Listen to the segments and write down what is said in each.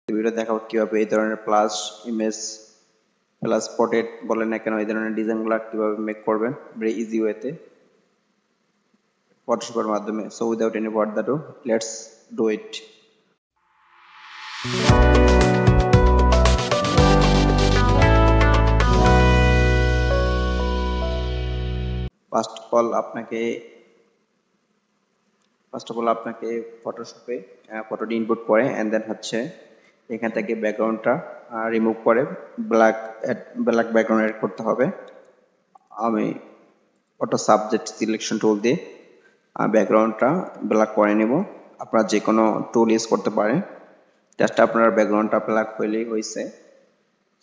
Video দেখাবো কিভাবে এই ধরনের প্লাস ইমেজ প্লাস পোর্ট্রেট বলেন না কেন এই ধরনের ডিজাইনগুলো কিভাবে মেক করবেন ভেরি ইজি ওয়েতে ফটোশপের মাধ্যমে। So without any further ado, let's do it. First of all আপনাকে ফটোশপে ফটোটি ইনপুট করে এন্ড দেন হচ্ছে এখান থেকে ব্যাকগ্রাউন্ডটা রিমুভ করে ব্ল্যাক ব্যাকগ্রাউন্ড এড করতে হবে। আমি অটো সাবজেক্ট সিলেকশন টুল দিয়ে ব্যাকগ্রাউন্ডটা ব্ল্যাক করে নেব। আপনারা যে কোনো টুল ইউজ করতে পারেন, জাস্ট আপনার ব্যাকগ্রাউন্ডটা ব্ল্যাক হইলেই হয়েছে।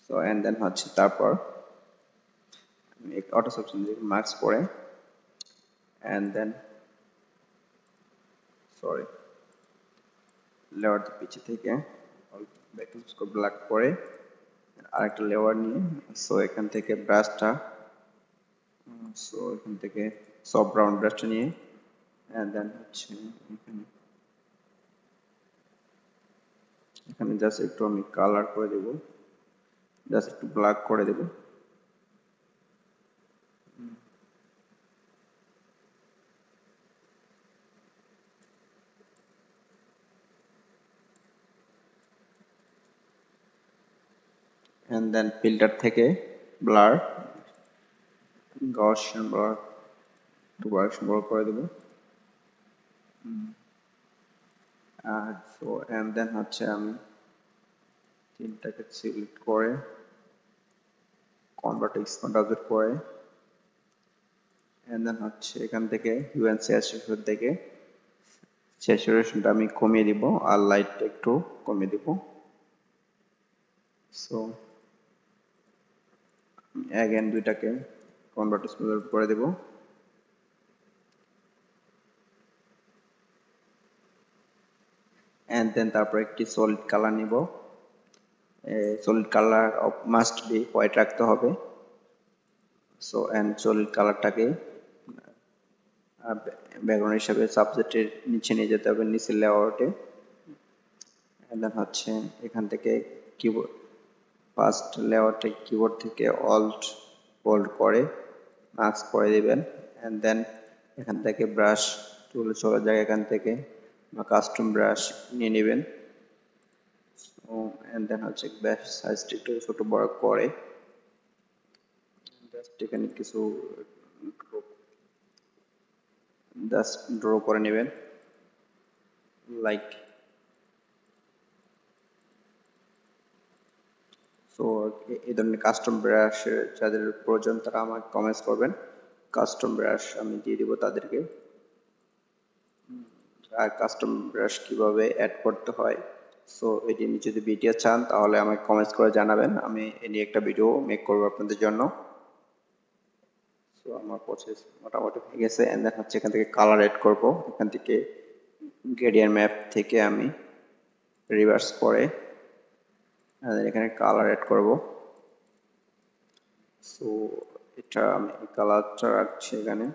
সো এন্ড দেন হচ্ছে তারপর অটো সাবজেক্ট দিয়ে মার্কস করে এন্ড দেন লেয়ার পিছে থেকে ব্যাকগ্রাউন্ড ব্ল্যাক করে আরেকটা লেয়ার নিয়ে সো এখান থেকে ব্রাশটা এখান থেকে সফট ব্রাউন ব্রাশটা নিয়ে এন্ড দেন হচ্ছে এখানে জাস্ট একটু আমি কালার করে দেব, জাস্ট একটু ব্ল্যাক করে দেব। এন্ড দেন ফিল্টার থেকে blur Gaussian blur Gaussian blur করে দেব। সো এন্ড দেন হচ্ছে আমি তিনটাকে সিলেক্ট করে কনভার্ট এক্সপান্ড করে এন্ড দেন হচ্ছে এখান থেকে ইউএন স্যাচুরেশন থেকে স্যাচুরেশনটা আমি কমিয়ে দিব আর লাইটটা একটু কমিয়ে দিব। সো অ্যাগেন দুইটাকে কনভার্ট এক্সপান্ড করে দেব। এন্ড দেন তারপর একটি সলিড কালার নিব। Solid colour must be white রাখতে হবে। সো এন্ড সলিড কালারটাকে ব্যাকগ্রাউন্ড হিসেবে সাবজেক্টের নিচে নিয়ে যেতে হবে, নিচের লেআউটে। এন্ড দেন হচ্ছে এখান থেকে কিবোর্ড ফার্স্ট লেআউটে কিবোর্ড থেকে অল্ট হোল্ড করে মার্কস করে দিবেন এন্ড দেন এখান থেকে ব্রাশ টুল চলে যায়, এখান থেকে বা কাস্টম ব্রাশ নিয়ে নেবেন। এন্ড দেন হচ্ছে ব্রাশ সাইজটা একটু ছোট বড় করে জাস্ট এখানে কিছু জাস্ট ড্র করে নেবেন লাইক সো। এই ধরনের কাস্টম ব্রাশ যাদের প্রয়োজন তারা আমাকে কমেন্টস করবেন, কাস্টম ব্রাশ আমি দিয়ে দিব তাদেরকে। আর কাস্টম ব্রাশ কিভাবে অ্যাড করতে হয় সো এটি নিচে যদি ভিডিও চান তাহলে আমাকে কমেন্টস করে জানাবেন, আমি এই নিয়ে একটা ভিডিও মেক করব আপনাদের জন্য। সো আমার প্রসেস মোটামুটি হয়ে গেছে এন্ড দেন হচ্ছে এখান থেকে কালার অ্যাড করব। এখান থেকে গ্রেডিয়েন্ট ম্যাপ থেকে আমি রিভার্স করে এখানে কালার অ্যাড করব। সো এটা আমি কালারটা রাখছি এখানে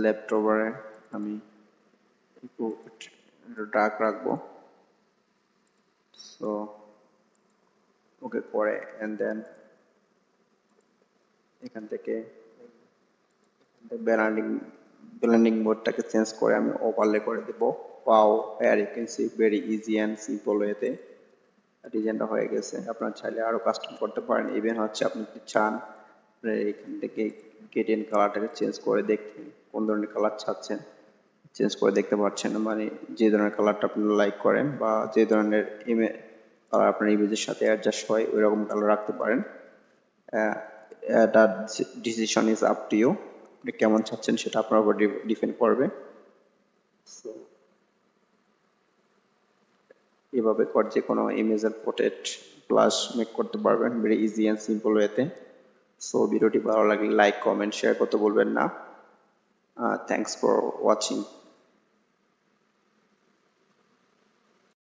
লেফট ওভারে আমি একটু ডার্ক রাখবো। সো ওকে করে এন্ড দেন এখান থেকে ব্লেন্ডিং মোডটাকে চেঞ্জ করে আমি ওভারলে করে দেব। Wow, here you can see very easy and simple ওয়েতে ডিজাইনটা হয়ে গেছে। আপনারা চাইলে আরো কাস্টম করতে পারেন। ইভেন হচ্ছে আপনি যদি চান এখান থেকে গ্রেডিয়েন্ট কালারটাকে চেঞ্জ করে দেখতে কোন ধরনের কালার চাচ্ছেন চেঞ্জ করে দেখতে পাচ্ছেন, মানে যে ধরনের কালারটা আপনি লাইক করেন বা যে ধরনের কালার আপনার ইমেজের সাথে অ্যাডজাস্ট হয় ওই রকম কালার রাখতে পারেন। That decision is up to you, আপনি কেমন চাচ্ছেন সেটা আপনার উপর ডিপেন্ড করবে। সো এভাবে যে কোনো ইমেজের পোর্ট্রেট প্লাস মেক করতে পারবেন ভেরি ইজি এন্ড সিম্পল ওয়েতে। সো ভিডিওটি ভালো লাগলে লাইক কমেন্ট শেয়ার করতে বলবেন না। Thanks for watching.